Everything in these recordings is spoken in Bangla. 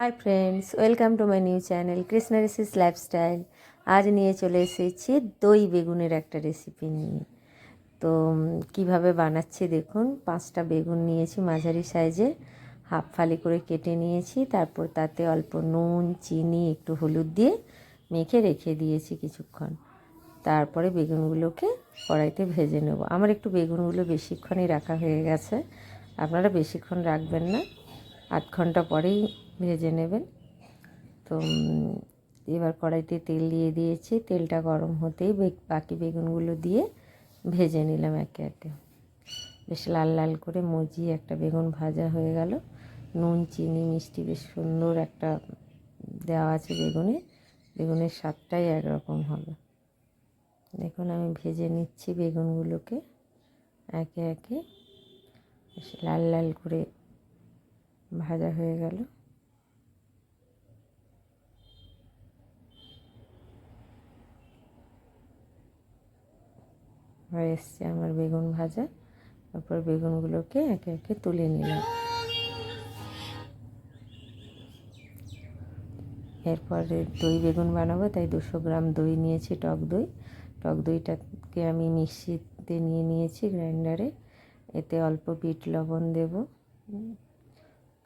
High friends, welcome to my new channel Krishna recipes lifestyle. আজ নিয়ে চলে এসেছি দই বেগুনের একটা রেসিপি নিয়ে। তো কিভাবে বানাচ্ছি দেখুন। 5টা বেগুন নিয়েছি মাঝারি সাইজে, হাফ ফালি করে কেটে নিয়েছি। তারপর তাতে অল্প নুন, চিনি, একটু হলুদ দিয়ে মেখে রেখে দিয়েছি কিছুক্ষণ। তারপরে বেগুনগুলোকে কড়াইতে ভেজে নেব। আমার একটু বেগুনগুলো বেশিক্ষণই রাখা হয়ে গেছে, আপনারা বেশিক্ষণ রাখবেন না, 8 ঘন্টা পরেই ভেজে নেবেন। তো এবার কড়াইতে তেল দিয়ে দিয়েছি, তেলটা গরম হতেই বাকি বেগুনগুলো দিয়ে ভেজে নিলাম একে একে। বেশ লাল লাল করে মজিয়ে একটা বেগুন ভাজা হয়ে গেল। নুন, চিনি, মিষ্টি বেশ সুন্দর একটা দেওয়া আছে বেগুনে, বেগুনের স্বাদটাই একরকম হবে। দেখুন আমি ভেজে নিচ্ছি বেগুনগুলোকে একে একে। বেশ লাল লাল করে ভাজা হয়ে গেল। হয়ে এসছে আমার বেগুন ভাজা। তারপর বেগুনগুলোকে একে একে তুলে নিলাম। এরপরে দই বেগুন বানাবো, তাই 200 গ্রাম দই নিয়েছি, টক দই। টক দইটাকে আমি মিক্সিতে নিয়ে নিয়েছি গ্রাইন্ডারে। এতে অল্প বিট লবণ দেব,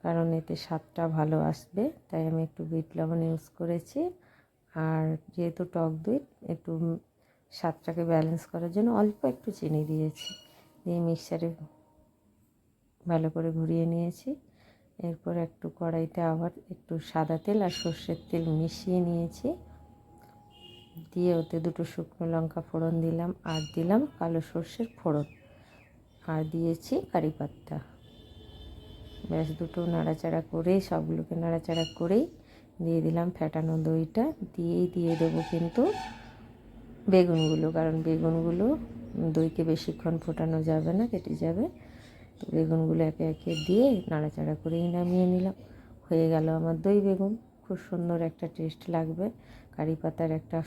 কারণ এতে স্বাদটা ভালো আসবে, তাই আমি একটু বিট লবণ ইউজ করেছি। আর যেহেতু টক দই, একটু স্বাদটাকে ব্যালেন্স করার জন্য অল্প একটু চিনি দিয়েছি। দিয়ে মিক্সারে ভালো করে ঘুরিয়ে নিয়েছি। এরপর একটু কড়াইতে আবার একটু সাদা তেল আর সর্ষের তেল মিশিয়ে নিয়েছি। দিয়ে ওতে 2টো শুকনো লঙ্কা ফোড়ন দিলাম, আর দিলাম কালো সর্ষের ফোড়ন, আর দিয়েছি কারি পাতা। ব্যাস দুটো নাড়াচাড়া করেই, সবগুলোকে নাড়াচাড়া করেই দিয়ে দিলাম ফ্যাটানো দইটা। দিয়ে দেবো কিন্তু বেগুনগুলো, কারণ বেগুনগুলো দইকে বেশিক্ষণ ফোটানো যাবে না, কেটে যাবে। তো বেগুনগুলো একে একে দিয়ে নাড়াচাড়া করেই নামিয়ে নিলাম। হয়ে গেল আমার দই বেগুন। খুব সুন্দর একটা টেস্ট লাগবে, কারি পাতার একটা